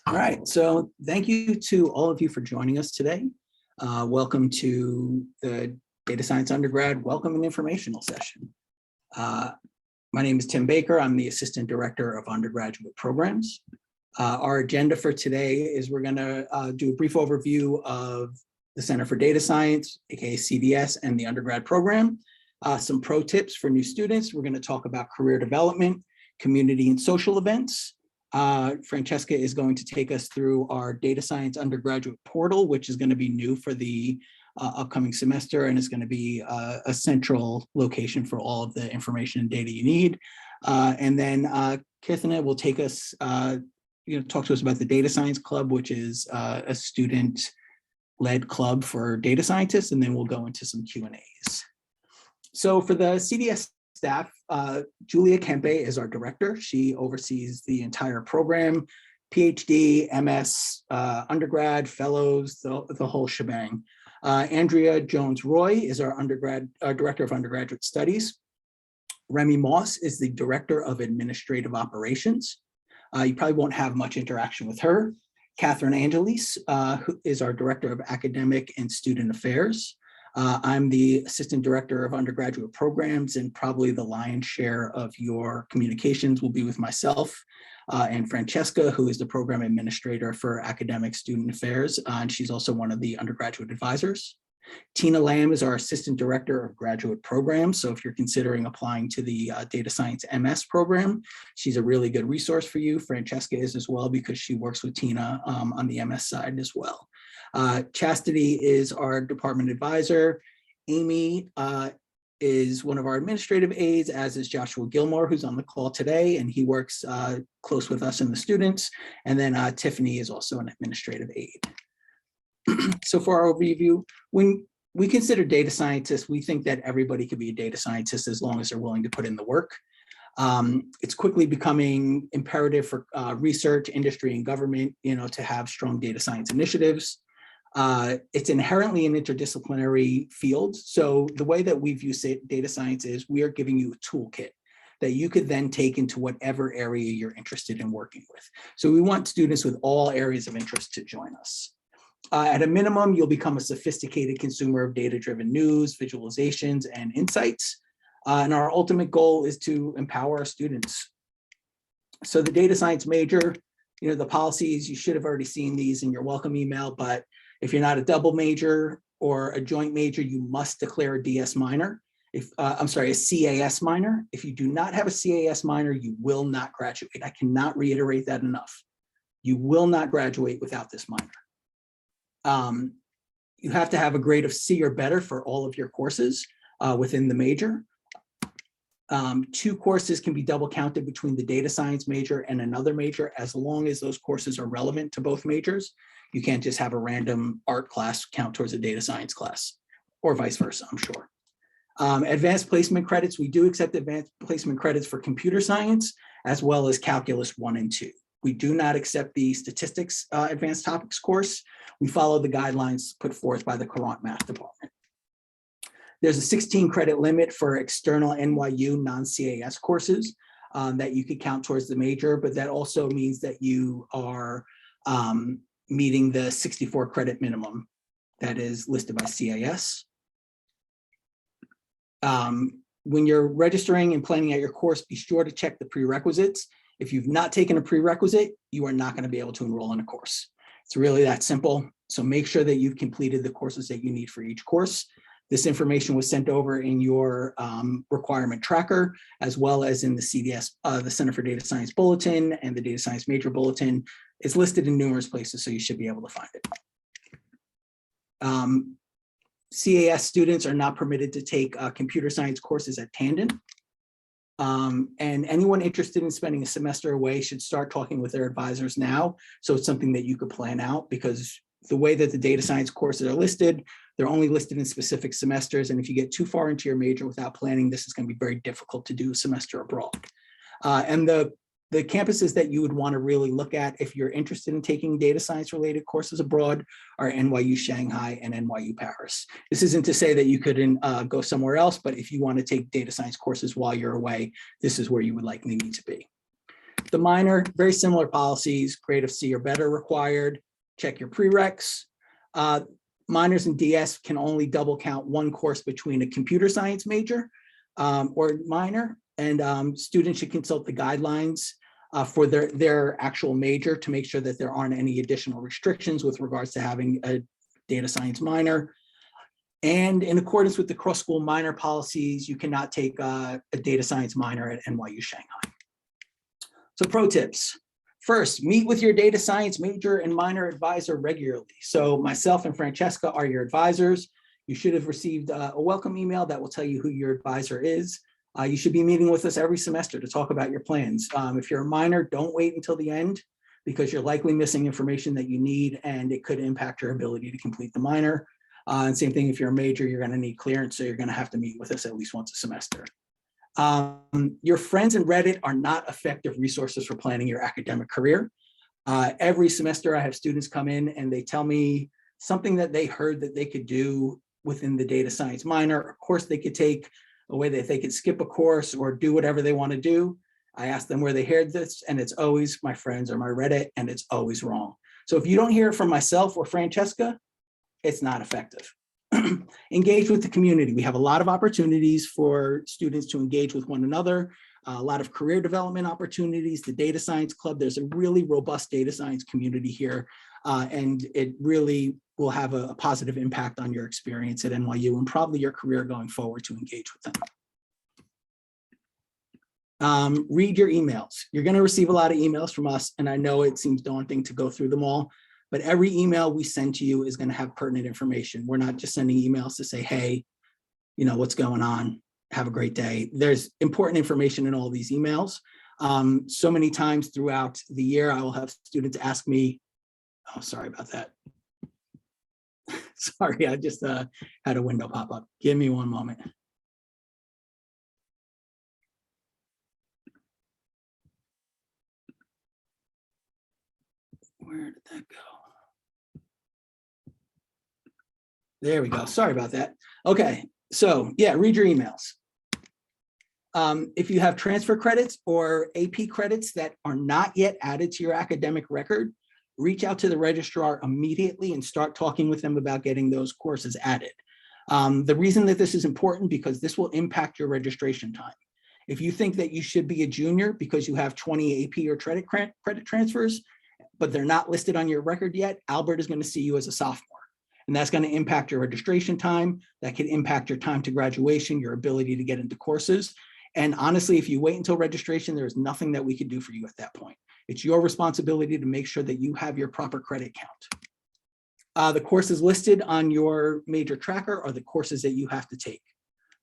All right, so thank you to all of you for joining us today. Welcome to the Data Science Undergrad Welcome and Informational Session. My name is Tim Baker. I'm the Assistant Director of Undergraduate Programs. Our agenda for today is we're going to do a brief overview of the Center for Data Science, aka CDS, and the undergrad program. Some pro tips for new students. We're going to talk about career development, community and social events. Francheska is going to take us through our data science undergraduate portal, which is going to be new for the upcoming semester and is going to be a central location for all of the information and data you need. And then Keerthana will take us, talk to us about the Data Science Club, which is a student-led club for data scientists, and then we'll go into some Q&As. So for the CDS staff, Julia Kempe is our director. She oversees the entire program, PhD, MS, undergrad, fellows, the whole shebang. Andrea Jones-Roy is our director of undergraduate studies. Remy Moss is the director of administrative operations. You probably won't have much interaction with her. Catherine Angelis, who is our director of academic and student affairs. I'm the assistant director of undergraduate programs, and probably the lion's share of your communications will be with myself and Francheska, who is the program administrator for academic student affairs, and she's also one of the undergraduate advisors. Tina Lamb is our assistant director of graduate programs. So if you're considering applying to the data science MS program, she's a really good resource for you. Francheska is as well, because she works with Tina on the MS side as well. Chastity is our department advisor. Amy is one of our administrative aides, as is Joshua Gilmore, who's on the call today, and he works close with us and the students. And then Tiffany is also an administrative aide. So for our overview, when we consider data scientists, we think that everybody could be a data scientist as long as they're willing to put in the work. It's quickly becoming imperative for research, industry, and government, to have strong data science initiatives. It's inherently an interdisciplinary field. So the way that we view data science is we are giving you a toolkit that you could then take into whatever area you're interested in working with. So we want students with all areas of interest to join us. At a minimum, you'll become a sophisticated consumer of data-driven news, visualizations, and insights. And our ultimate goal is to empower our students. So the data science major, the policies, you should have already seen these in your welcome email, but if you're not a double major or a joint major, you must declare a DS minor. A CAS minor. If you do not have a CAS minor, you will not graduate. I cannot reiterate that enough. You will not graduate without this minor. You have to have a grade of C or better for all of your courses within the major. 2 courses can be double counted between the data science major and another major, as long as those courses are relevant to both majors. You can't just have a random art class count towards a data science class, or vice versa, I'm sure. Advanced placement credits, we do accept advanced placement credits for computer science, as well as calculus 1 and 2. We do not accept the statistics advanced topics course. We follow the guidelines put forth by the Courant Math Department. There's a 16 credit limit for external NYU non-CAS courses that you could count towards the major, but that also means that you are meeting the 64 credit minimum that is listed by CAS. When you're registering and planning out your course, be sure to check the prerequisites. If you've not taken a prerequisite, you are not going to be able to enroll in a course. It's really that simple. So make sure that you've completed the courses that you need for each course. This information was sent over in your requirement tracker, as well as in the CDS, the Center for Data Science Bulletin and the Data Science Major Bulletin. It's listed in numerous places, so you should be able to find it. CAS students are not permitted to take computer science courses at Tandon. And anyone interested in spending a semester away should start talking with their advisors now. So it's something that you could plan out, because the way that the data science courses are listed, they're only listed in specific semesters. And if you get too far into your major without planning, this is going to be very difficult to do a semester abroad. And the campuses that you would want to really look at if you're interested in taking data science related courses abroad are NYU Shanghai and NYU Paris. This isn't to say that you couldn't go somewhere else, but if you want to take data science courses while you're away, this is where you would likely need to be. the minor, very similar policies, grade of C or better required. Check your prereqs. Minors in DS can only double count one course between a computer science major or minor, and students should consult the guidelines for their actual major to make sure that there aren't any additional restrictions with regards to having a data science minor. And in accordance with the cross-school minor policies, you cannot take a data science minor at NYU Shanghai. So pro tips. First, meet with your data science major and minor advisor regularly. So myself and Francheska are your advisors. You should have received a welcome email that will tell you who your advisor is. You should be meeting with us every semester to talk about your plans. If you're a minor, don't wait until the end because you're likely missing information that you need and it could impact your ability to complete the minor. And same thing, if you're a major, you're gonna need clearance, so you're gonna have to meet with us at least once a semester. Your friends in Reddit are not effective resources for planning your academic career. Every semester I have students come in and they tell me something that they heard that they could do within the data science minor, a course they could take, a way that they could skip a course or do whatever they want to do. I ask them where they heard this, and it's always my friends or my Reddit, and it's always wrong. So if you don't hear it from myself or Francheska, it's not effective. Engage with the community. We have a lot of opportunities for students to engage with one another, a lot of career development opportunities, the data science club. There's a really robust data science community here, and it really will have a positive impact on your experience at NYU and probably your career going forward to engage with them. Read your emails. You're going to receive a lot of emails from us, and I know it seems daunting to go through them all, but every email we send to you is going to have pertinent information. We're not just sending emails to say, hey, you know, what's going on? Have a great day. There's important information in all these emails. So many times throughout the year, I will have students ask me, oh, sorry about that. Sorry, I just had a window pop up. Give me one moment. Where did that go? There we go. Sorry about that. Okay, so yeah, read your emails. If you have transfer credits or AP credits that are not yet added to your academic record, reach out to the registrar immediately and start talking with them about getting those courses added. The reason that this is important because this will impact your registration time. If you think that you should be a junior because you have 20 AP or credit transfers, but they're not listed on your record yet, Albert is going to see you as a sophomore. And that's going to impact your registration time. That could impact your time to graduation, your ability to get into courses. And honestly, if you wait until registration, there's nothing that we could do for you at that point. It's your responsibility to make sure that you have your proper credit count. The courses listed on your major tracker are the courses that you have to take.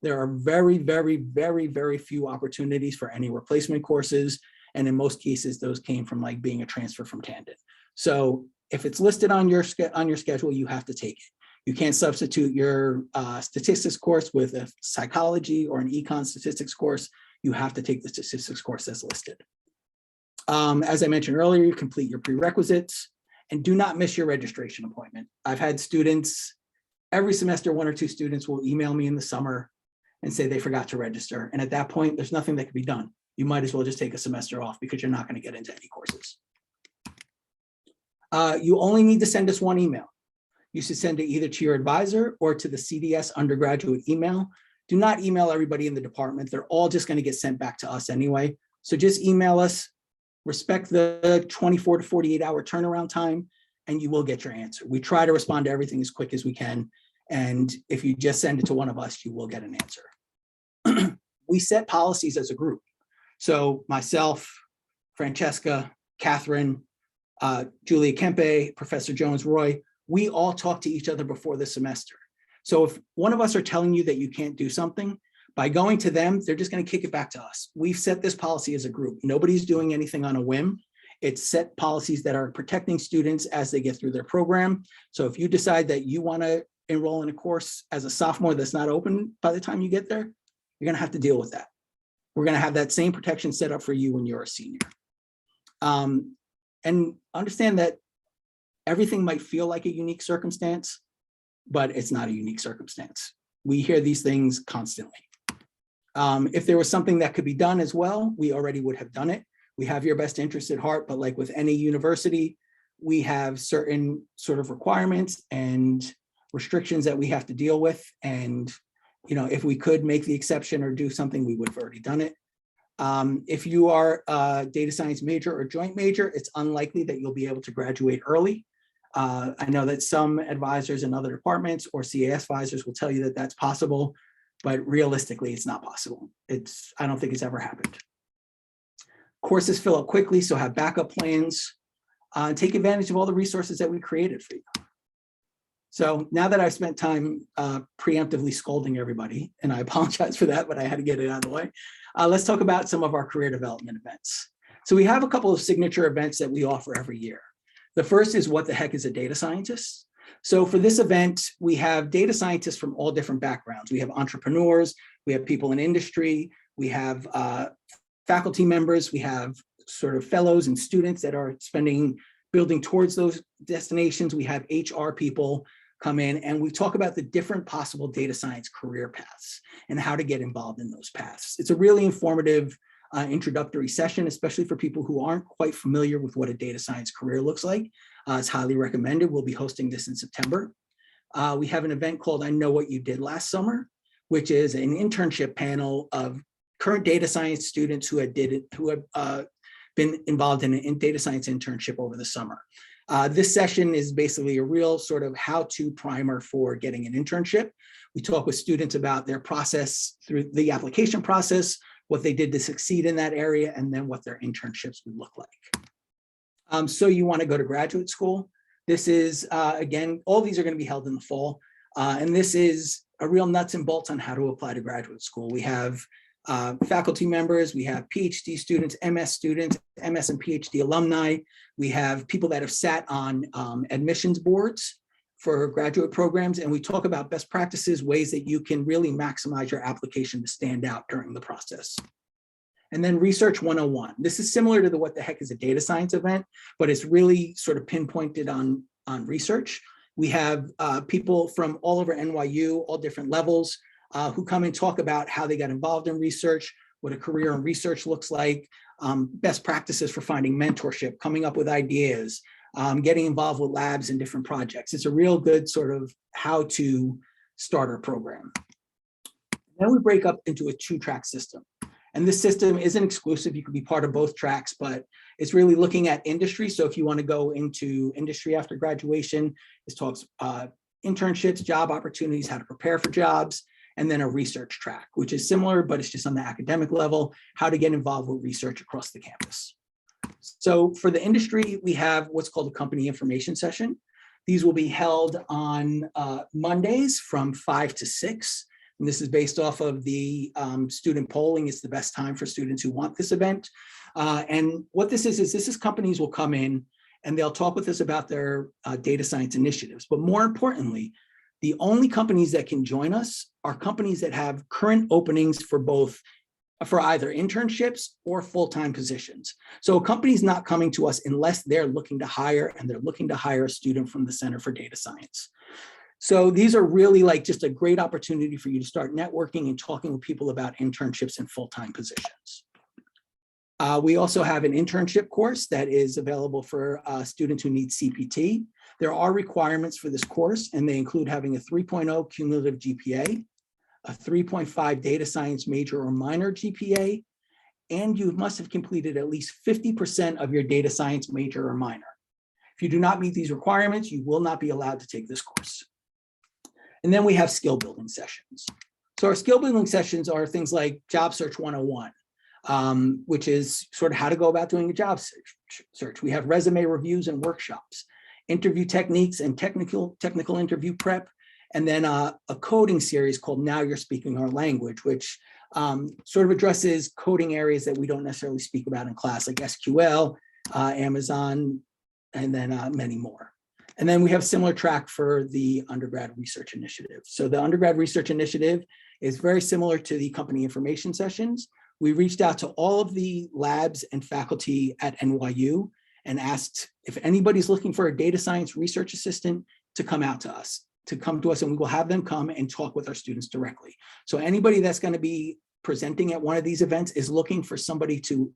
There are very, very, very, very few opportunities for any replacement courses. And in most cases, those came from like being a transfer from Tandon. So if it's listed on your schedule, you have to take it. You can't substitute your statistics course with a psychology or an econ statistics course. You have to take the statistics course that's listed. As I mentioned earlier, you complete your prerequisites and do not miss your registration appointment. I've had students, every semester, 1 or 2 students will email me in the summer and say they forgot to register. And at that point, there's nothing that can be done. You might as well just take a semester off because you're not going to get into any courses. You only need to send us 1 email. You should send it either to your advisor or to the CDS undergraduate email. Do not email everybody in the department. They're all just going to get sent back to us anyway. So just email us, respect the 24 to 48 hour turnaround time, and you will get your answer. We try to respond to everything as quick as we can. And if you just send it to one of us, you will get an answer. We set policies as a group. So myself, Francheska, Catherine, Julia Kempe, Professor Jones Roy, we all talk to each other before the semester. So if one of us are telling you that you can't do something, by going to them, they're just going to kick it back to us. We've set this policy as a group. Nobody's doing anything on a whim. It's set policies that are protecting students as they get through their program. So if you decide that you want to enroll in a course as a sophomore that's not open by the time you get there, you're going to have to deal with that. We're going to have that same protection set up for you when you're a senior. And understand that everything might feel like a unique circumstance, but it's not a unique circumstance. We hear these things constantly. If there was something that could be done as well, we already would have done it. We have your best interest at heart, but like with any university, we have certain sort of requirements and restrictions that we have to deal with. And, you know, if we could make the exception or do something, we would have already done it. If you are a data science major or joint major, it's unlikely that you'll be able to graduate early. I know that some advisors in other departments or CAS advisors will tell you that that's possible, but realistically, it's not possible. I don't think it's ever happened. Courses fill up quickly, so have backup plans. Take advantage of all the resources that we created for you. So now that I've spent time preemptively scolding everybody, and I apologize for that, but I had to get it out of the way, let's talk about some of our career development events. So we have a couple of signature events that we offer every year. The first is What the Heck is a Data Scientist? So for this event, we have data scientists from all different backgrounds. We have entrepreneurs, we have people in industry, we have faculty members, we have sort of fellows and students that are building towards those destinations. We have HR people come in, and we talk about the different possible data science career paths and how to get involved in those paths. It's a really informative introductory session, especially for people who aren't quite familiar with what a data science career looks like. It's highly recommended. We'll be hosting this in September. We have an event called I Know What You Did Last Summer, which is an internship panel of current data science students who have been involved in a data science internship over the summer. This session is basically a real sort of how-to primer for getting an internship. We talk with students about their process through the application process, what they did to succeed in that area, and then what their internships would look like. So you want to go to graduate school. This is, again, all these are going to be held in the fall. And this is a real nuts and bolts on how to apply to graduate school. We have faculty members, we have PhD students, MS and PhD alumni. We have people that have sat on admissions boards for graduate programs, and we talk about best practices, ways that you can really maximize your application to stand out during the process. And then Research 101. This is similar to the What the Heck is a Data Science event, but it's really sort of pinpointed on research. We have people from all over NYU, all different levels, who come and talk about how they got involved in research, what a career in research looks like, best practices for finding mentorship, coming up with ideas, getting involved with labs and different projects. It's a real good sort of how to starter program. Then we break up into a 2-track system. And this system isn't exclusive. You could be part of both tracks, but it's really looking at industry. So if you want to go into industry after graduation, this talks internships, job opportunities, how to prepare for jobs, and then a research track, which is similar, but it's just on the academic level, how to get involved with research across the campus. So for the industry, we have what's called a company information session. These will be held on Mondays from 5 to 6. And this is based off of the student polling. It's the best time for students who want this event. And what this is companies will come in and they'll talk with us about their data science initiatives. But more importantly, the only companies that can join us are companies that have current openings for either internships or full-time positions. So a company's not coming to us unless they're looking to hire, and they're looking to hire a student from the Center for Data Science. So these are really like just a great opportunity for you to start networking and talking with people about internships and full-time positions. We also have an internship course that is available for students who need CPT. There are requirements for this course, and they include having a 3.0 cumulative GPA, a 3.5 data science major or minor GPA, and you must have completed at least 50% of your data science major or minor. If you do not meet these requirements, you will not be allowed to take this course. And then we have skill building sessions. So our skill building sessions are things like Job Search 101, which is sort of how to go about doing a job search. We have resume reviews and workshops, interview techniques and technical interview prep, and then a coding series called Now You're Speaking Our Language, which sort of addresses coding areas that we don't necessarily speak about in class, like SQL, Amazon, and then many more. And then we have a similar track for the undergrad research initiative. So the undergrad research initiative is very similar to the company information sessions. We reached out to all of the labs and faculty at NYU and asked if anybody's looking for a data science research assistant to come to us, and we will have them come and talk with our students directly. So anybody that's going to be presenting at one of these events is looking for somebody to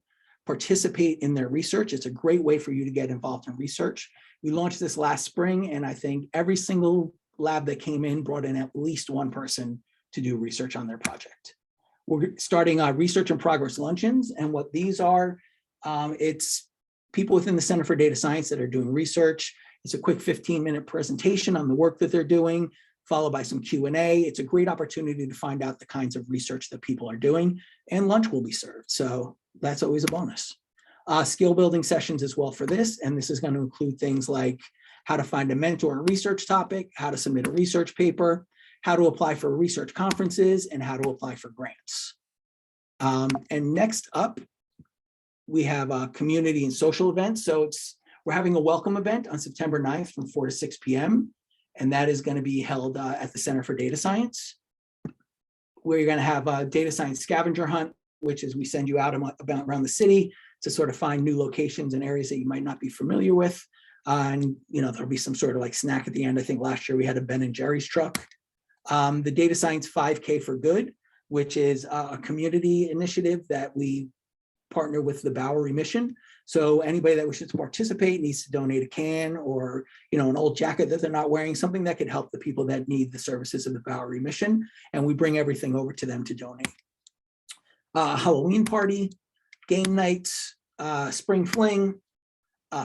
participate in their research. It's a great way for you to get involved in research. We launched this last spring, and I think every single lab that came in brought in at least one person to do research on their project. We're starting research in progress luncheons, and what these are, it's people within the Center for Data Science that are doing research. It's a quick 15-minute presentation on the work that they're doing, followed by some Q&A. It's a great opportunity to find out the kinds of research that people are doing, and lunch will be served. So that's always a bonus. Skill building sessions as well for this, and this is going to include things like how to find a mentor in a research topic, how to submit a research paper, how to apply for research conferences, and how to apply for grants. And next up, we have community and social events. So we're having a welcome event on September 9th from 4 to 6 p.m. And that is going to be held at the Center for Data Science. We're going to have a data science scavenger hunt, which is we send you out around the city to sort of find new locations and areas that you might not be familiar with. And there'll be some sort of like snack at the end. I think last year we had a Ben and Jerry's truck. The Data Science 5K for Good, which is a community initiative that we partner with the Bowery Mission. So anybody that wishes to participate needs to donate a can or an old jacket that they're not wearing, something that could help the people that need the services of the Bowery Mission. And we bring everything over to them to donate. Halloween party, game nights, spring fling,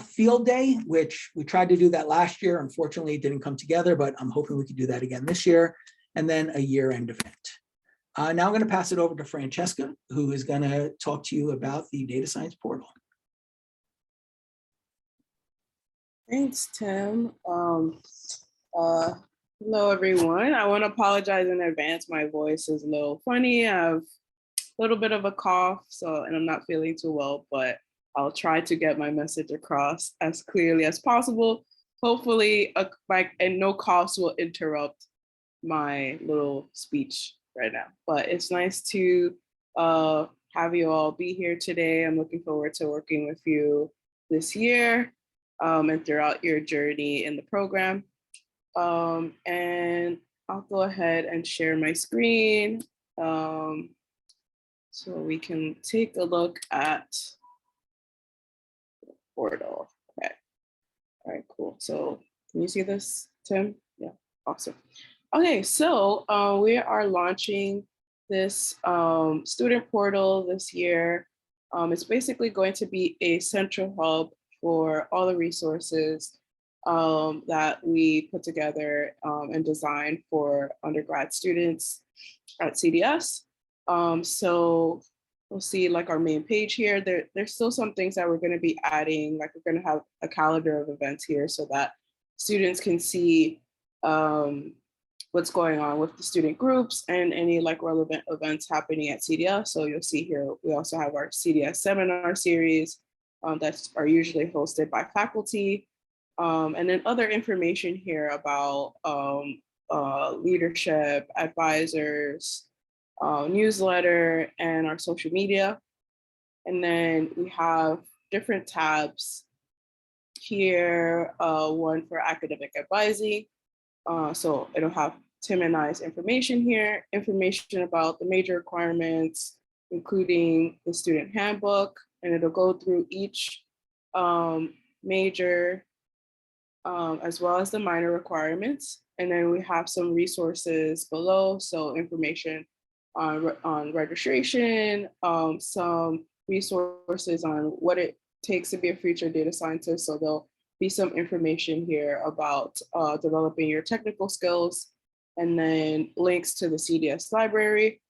field day, which we tried to do that last year. Unfortunately, it didn't come together, but I'm hoping we could do that again this year. And then a year-end event. Now I'm going to pass it over to Francheska, who is going to talk to you about the data science portal. Thanks, Tim. Hello, everyone. I want to apologize in advance. My voice is a little funny. I have a little bit of a cough, and I'm not feeling too well, but I'll try to get my message across as clearly as possible. Hopefully, and no coughs will interrupt my little speech right now. But it's nice to have you all be here today. I'm looking forward to working with you this year and throughout your journey in the program. And I'll go ahead and share my screen so we can take a look at the portal. Okay. All right, cool. So can you see this, Tim? Yeah, awesome. Okay, so we are launching this student portal this year. It's basically going to be a central hub for all the resources that we put together and designed for undergrad students at CDS. So we'll see like our main page here. There's still some things that we're going to be adding, like we're going to have a calendar of events here so that students can see what's going on with the student groups and any like relevant events happening at CDS. So you'll see here, we also have our CDS seminar series that are usually hosted by faculty. And then other information here about leadership, advisors, newsletter, and our social media. And then we have different tabs here, one for academic advising. So it'll have Tim and I's information here, information about the major requirements, including the student handbook, and it'll go through each major as well as the minor requirements. And then we have some resources below, so information on registration, some resources on what it takes to be a future data scientist. So there'll be some information here about developing your technical skills, and then links to the CDS library,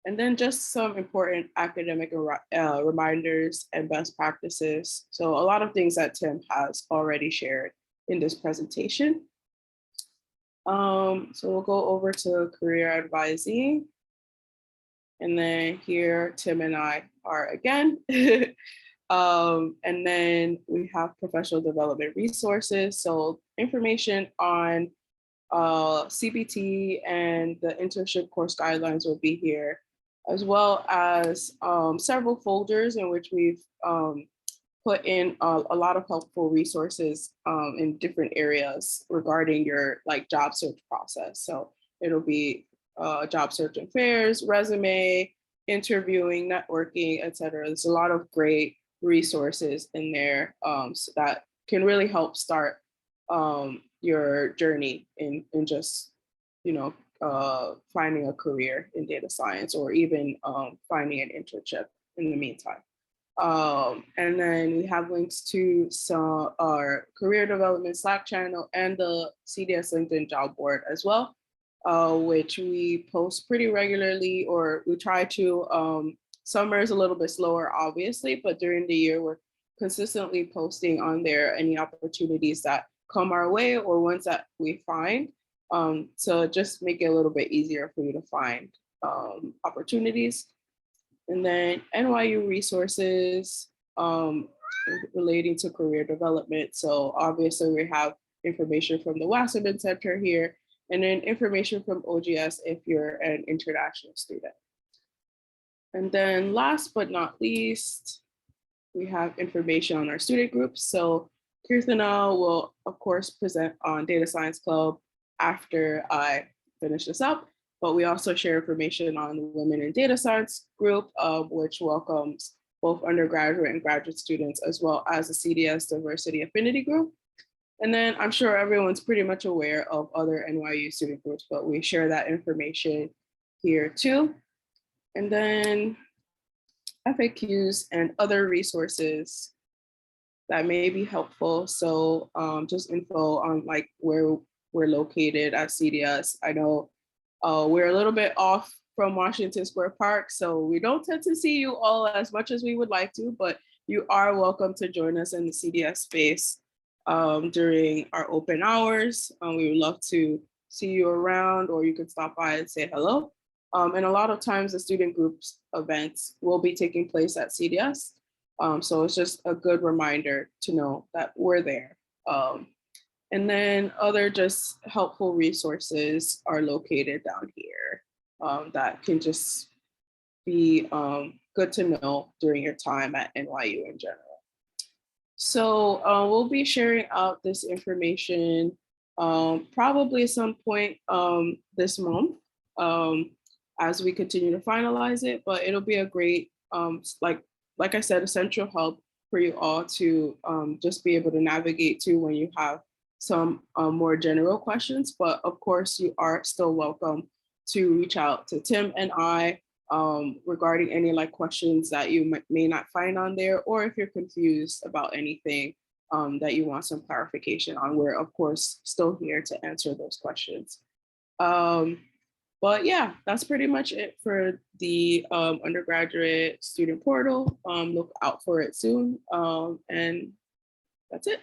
and then just some important academic reminders and best practices. So a lot of things that Tim has already shared in this presentation. So we'll go over to career advising. And then here, Tim and I are again. And then we have professional development resources. So information on CBT and the internship course guidelines will be here, as well as several folders in which we've put in a lot of helpful resources in different areas regarding your job search process. So it'll be job search and fairs, resume, interviewing, networking, et cetera. There's a lot of great resources in there so that can really help start your journey in just, finding a career in data science, or even finding an internship in the meantime. And then we have links to our career development Slack channel and the CDS LinkedIn job board as well, which we post pretty regularly, or we try to. Summer is a little bit slower, obviously, but during the year, we're consistently posting on there any opportunities that come our way or ones that we find. So just make it a little bit easier for you to find opportunities. And then NYU resources relating to career development. So obviously we have information from the Wasserman Center here, and then information from OGS if you're an international student. And then last but not least, we have information on our student groups. So Keerthana will, of course, present on Data Science Club after I finish this up, but we also share information on the Women in Data Science group, which welcomes both undergraduate and graduate students, as well as the CDS Diversity Affinity group. And then I'm sure everyone's pretty much aware of other NYU student groups, but we share that information here too. And then FAQs and other resources that may be helpful. So just info on like where we're located at CDS. I know we're a little bit off from Washington Square Park, so we don't tend to see you all as much as we would like to, but you are welcome to join us in the CDS space during our open hours. We would love to see you around, or you could stop by and say hello. And a lot of times the student groups events will be taking place at CDS. So it's just a good reminder to know that we're there. And then other just helpful resources are located down here that can just be good to know during your time at NYU in general. So we'll be sharing out this information probably at some point this month as we continue to finalize it, but it'll be a great, like I said, a central hub for you all to just be able to navigate to when you have some more general questions. But of course, you are still welcome to reach out to Tim and I regarding any like questions that you may not find on there, or if you're confused about anything that you want some clarification on, we're of course still here to answer those questions. But yeah, that's pretty much it for the undergraduate student portal. Look out for it soon. And that's it.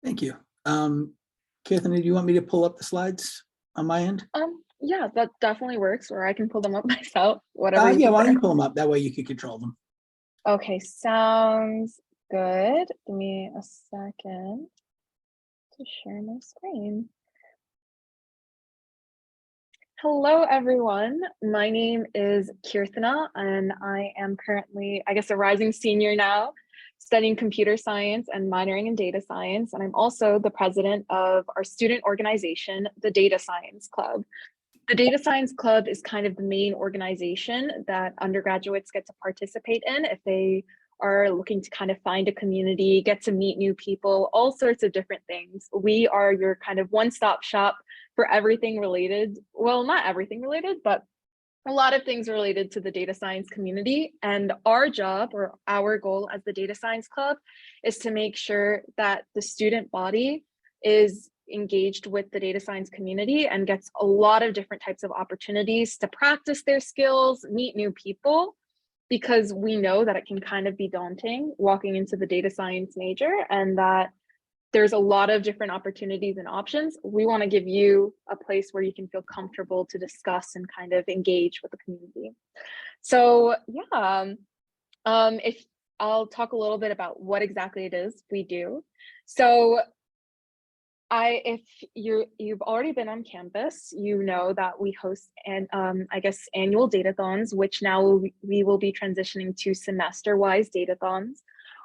Thank you. Keerthana, do you want me to pull up the slides on my end? Yeah, that definitely works, or I can pull them up myself, whatever. Yeah, why don't you pull them up? That way you can control them. Okay, sounds good. Give me a second to share my screen. Hello, everyone. My name is Keerthana, and I am currently, I guess, a rising senior now, studying computer science and minoring in data science. And I'm also the president of our student organization, the Data Science Club. The Data Science Club is kind of the main organization that undergraduates get to participate in if they are looking to kind of find a community, get to meet new people, all sorts of different things. We are your kind of one-stop shop for everything related. Well, not everything related, but a lot of things related to the data science community. And our job, or our goal as the Data Science Club, is to make sure that the student body is engaged with the data science community and gets a lot of different types of opportunities to practice their skills, meet new people, because we know that it can kind of be daunting walking into the data science major, and that there's a lot of different opportunities and options. We want to give you a place where you can feel comfortable to discuss and kind of engage with the community. So yeah, if I'll talk a little bit about what exactly it is we do. So if you've already been on campus, you know that we host I guess annual datathons, which now we will be transitioning to semester-wise datathons.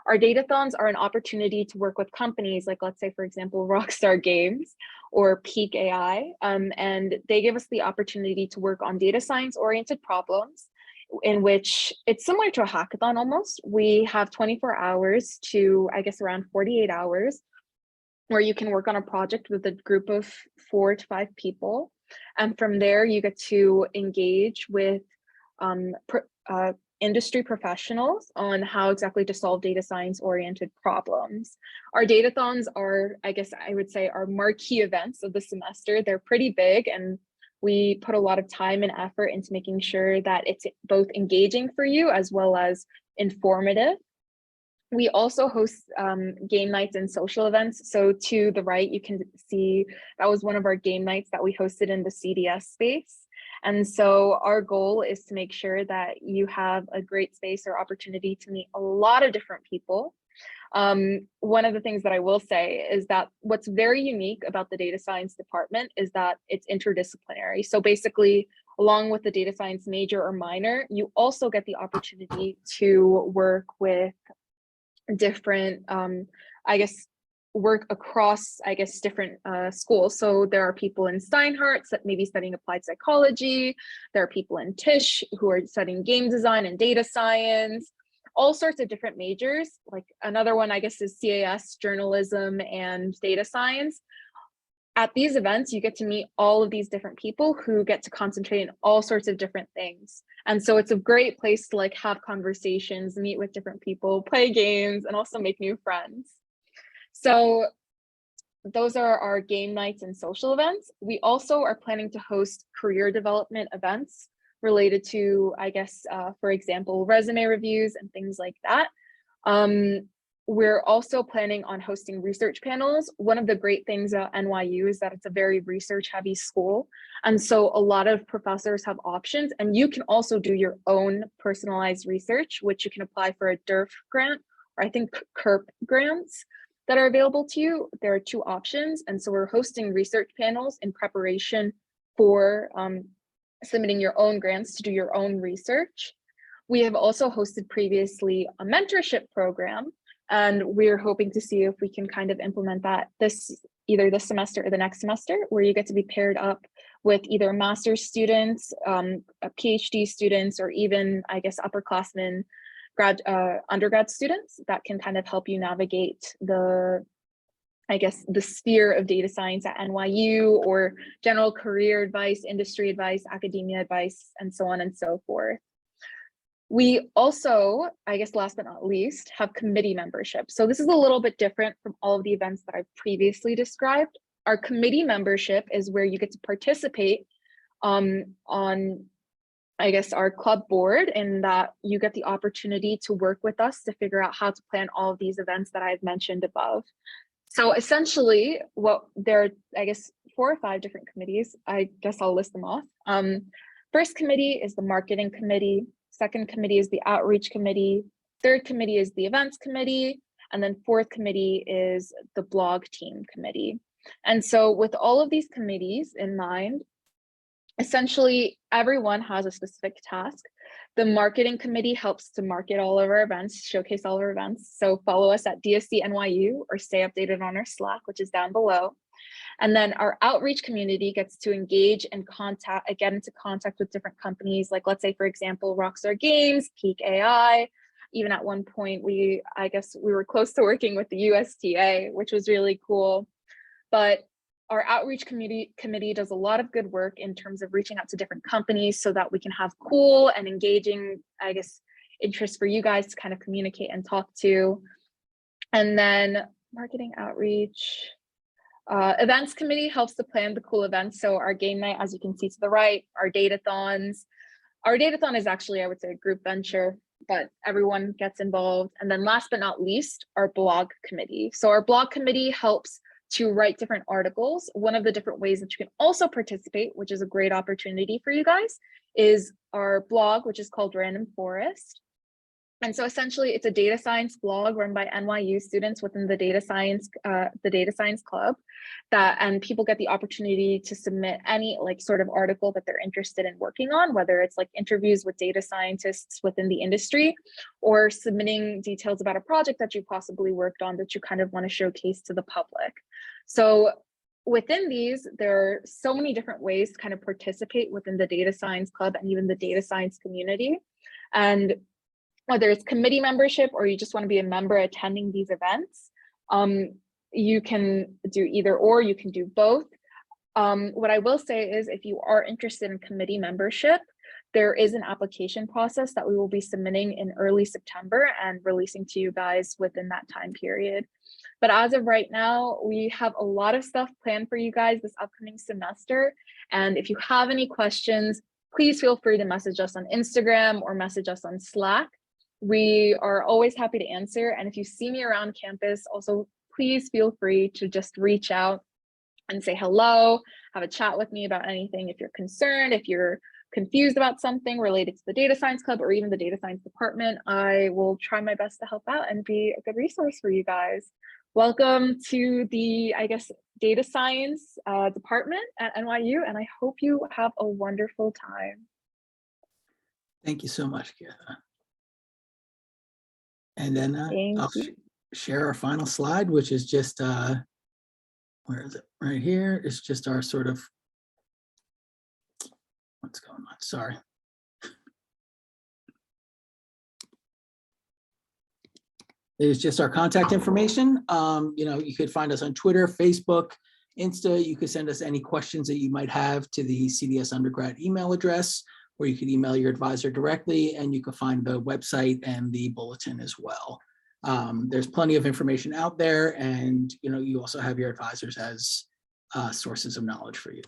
Our datathons are an opportunity to work with companies like, let's say, for example, Rockstar Games or Peak AI, and they give us the opportunity to work on data science-oriented problems in which it's similar to a hackathon almost. We have 24 hours to, I guess, around 48 hours, where you can work on a project with a group of 4 to 5 people. And from there, you get to engage with industry professionals on how exactly to solve data science oriented problems. Our datathons are, I guess I would say, our marquee events of the semester. They're pretty big, and we put a lot of time and effort into making sure that it's both engaging for you as well as informative. We also host game nights and social events. So to the right, you can see that was one of our game nights that we hosted in the CDS space. And so our goal is to make sure that you have a great space or opportunity to meet a lot of different people. One of the things that I will say is that what's very unique about the data science department is that it's interdisciplinary. So basically, along with the data science major or minor, you also get the opportunity to work with different, I guess, work across, I guess, different schools. So there are people in Steinhardt that may be studying applied psychology. There are people in Tisch who are studying game design and data science, all sorts of different majors. Like another one, I guess, is CAS, journalism and data science. At these events, you get to meet all of these different people who get to concentrate on all sorts of different things. And so it's a great place to like have conversations, meet with different people, play games, and also make new friends. So those are our game nights and social events. We also are planning to host career development events related to, I guess, for example, resume reviews and things like that. We're also planning on hosting research panels. One of the great things at NYU is that it's a very research heavy school. And so a lot of professors have options, and you can also do your own personalized research, which you can apply for a DERF grant, or I think CURP grants that are available to you. There are 2 options. And so we're hosting research panels in preparation for submitting your own grants to do your own research. We have also hosted previously a mentorship program, and we're hoping to see if we can kind of implement that either this semester or the next semester, where you get to be paired up with either master's students, PhD students, or even, I guess, upperclassmen, undergrad students that can kind of help you navigate the sphere of data science at NYU, or general career advice, industry advice, academia advice, and so on and so forth. We also, I guess last but not least, have committee membership. So this is a little bit different from all of the events that I've previously described. Our committee membership is where you get to participate on, I guess, our club board, and that you get the opportunity to work with us to figure out how to plan all of these events that I've mentioned above. So essentially, there are, I guess, 4 or 5 different committees. I guess I'll list them off. First committee is the marketing committee. Second committee is the outreach committee. Third committee is the events committee. And then 4th committee is the blog team committee. And so with all of these committees in mind, essentially everyone has a specific task. The marketing committee helps to market all of our events, showcase all of our events. So follow us at DSC NYU or stay updated on our Slack, which is down below. And then our outreach community gets to engage and get into contact with different companies, like let's say, for example, Rockstar Games, Peak AI. Even at one point, I guess we were close to working with the USTA, which was really cool. But our outreach committee does a lot of good work in terms of reaching out to different companies so that we can have cool and engaging, I guess, interests for you guys to kind of communicate and talk to. And then marketing outreach. Events committee helps to plan the cool events. So our game night, as you can see to the right, our datathons. Our datathon is actually, I would say, a group venture, but everyone gets involved. And then last but not least, our blog committee. So our blog committee helps to write different articles. One of the different ways that you can also participate, which is a great opportunity for you guys, is our blog, which is called Random Forest. And so essentially it's a data science blog run by NYU students within the data science club, and people get the opportunity to submit any like sort of article that they're interested in working on, whether it's like interviews with data scientists within the industry, or submitting details about a project that you possibly worked on that you kind of want to showcase to the public. So within these, there are so many different ways to kind of participate within the data science club and even the data science community. And whether it's committee membership or you just want to be a member attending these events, you can do either or, you can do both. What I will say is if you are interested in committee membership, there is an application process that we will be submitting in early September and releasing to you guys within that time period. But as of right now, we have a lot of stuff planned for you guys this upcoming semester. And if you have any questions, please feel free to message us on Instagram or message us on Slack. We are always happy to answer. And if you see me around campus, also please feel free to just reach out and say hello, have a chat with me about anything. If you're concerned, if you're confused about something related to the data science club or even the data science department, I will try my best to help out and be a good resource for you guys. Welcome to the, I guess, data science department at NYU, and I hope you have a wonderful time. Thank you so much, Keerthana. And then I'll share our final slide, which is just, where is it? Right here. It's just our sort of, what's going on? Sorry. It's just our contact information. You could find us on Twitter, Facebook, Insta. You could send us any questions that you might have to the CDS undergrad email address, or you could email your advisor directly, and you can find the website and the bulletin as well. There's plenty of information out there, and you also have your advisors as sources of knowledge for you.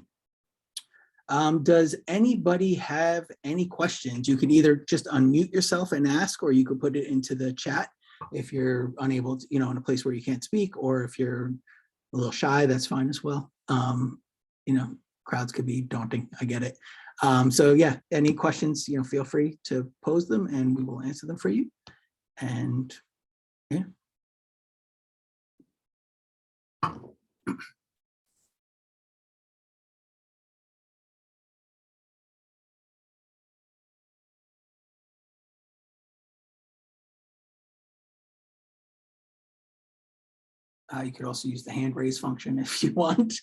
Does anybody have any questions? You can either just unmute yourself and ask, or you could put it into the chat if you're unable to, in a place where you can't speak, or if you're a little shy, that's fine as well. Crowds could be daunting, I get it. So yeah, any questions, feel free to pose them and we will answer them for you. And yeah. You could also use the hand raise function if you want,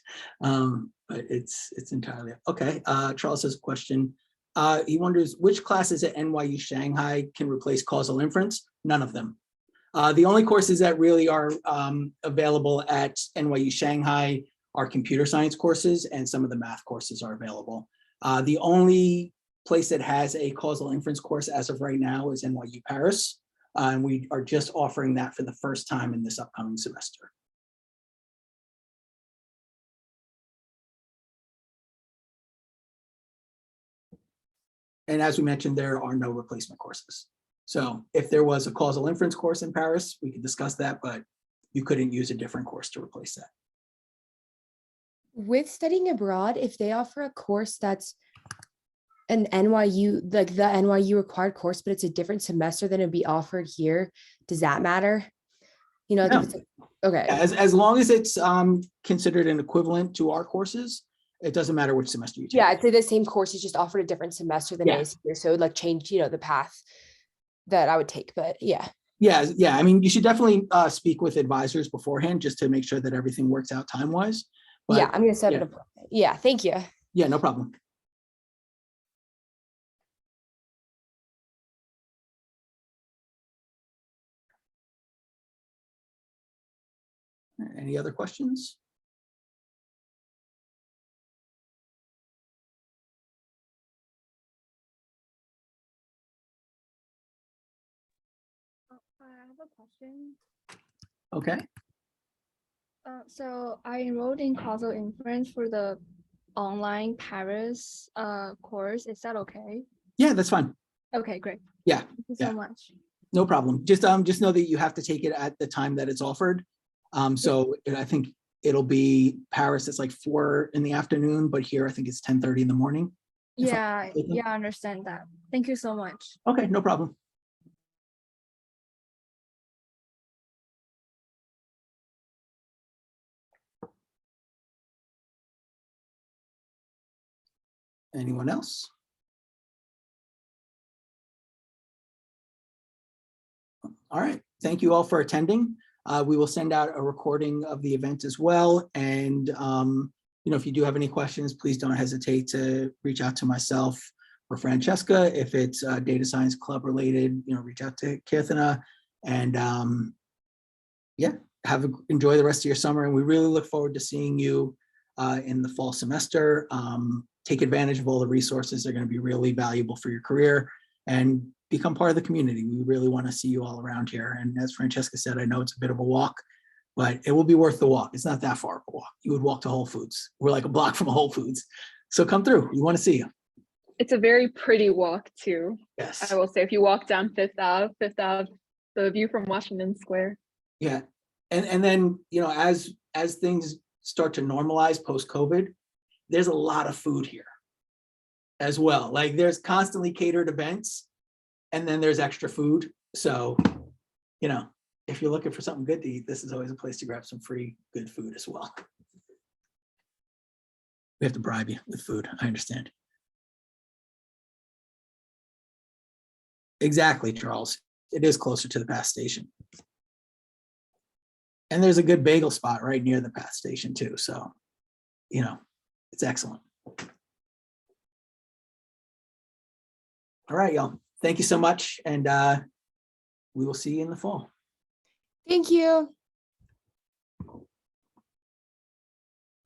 but it's entirely okay. Charles has a question. He wonders which classes at NYU Shanghai can replace causal inference. None of them. The only courses that really are available at NYU Shanghai are computer science courses, and some of the math courses are available. The only place that has a causal inference course as of right now is NYU Paris. And we are just offering that for the first time in this upcoming semester. And as we mentioned, there are no replacement courses. So if there was a causal inference course in Paris, we could discuss that, but you couldn't use a different course to replace that. With studying abroad, if they offer a course that's an NYU, like the NYU required course, but it's a different semester than it'd be offered here, does that matter? Like No. if it's okay. As long as it's considered an equivalent to our courses, it doesn't matter which semester you take. Yeah, I'd say the same course is just offered a different semester than it is here. So it would like change, the path that I would take, but yeah. Yeah. I mean, you should definitely speak with advisors beforehand just to make sure that everything works out time-wise. But, yeah, I'm going to set it up. Yeah, thank you. Yeah, no problem. Any other questions? I have a question. Okay. So I enrolled in causal inference for the online Paris course. Is that okay? Yeah, that's fine. Okay, great. Yeah. Thank you so much. No problem. Just know that you have to take it at the time that it's offered. So I think it'll be Paris. It's like 4 in the afternoon, but here I think it's 10:30 in the morning. Yeah, I understand that. Thank you so much. Okay, no problem. Anyone else? All right. Thank you all for attending. We will send out a recording of the event as well. And, if you do have any questions, please don't hesitate to reach out to myself or Francheska. If it's data science club related, reach out to Keerthana, and yeah, enjoy the rest of your summer. And we really look forward to seeing you in the fall semester. Take advantage of all the resources. They're going to be really valuable for your career, and become part of the community. We really want to see you all around here. And as Francheska said, I know it's a bit of a walk, but it will be worth the walk. It's not that far of a walk. You would walk to Whole Foods. We're like a block from Whole Foods. So come through. We want to see you. It's a very pretty walk too. Yes. I will say, if you walk down Fifth Ave, the view from Washington Square. Yeah. And then, as things start to normalize post-COVID, there's a lot of food here as well. Like there's constantly catered events, and then there's extra food. So, if you're looking for something good to eat, this is always a place to grab some free good food as well. We have to bribe you with food. I understand. Exactly, Charles. It is closer to the PATH station. And there's a good bagel spot right near the PATH station too. So, it's excellent. All right, y'all. Thank you so much. And we will see you in the fall. Thank you.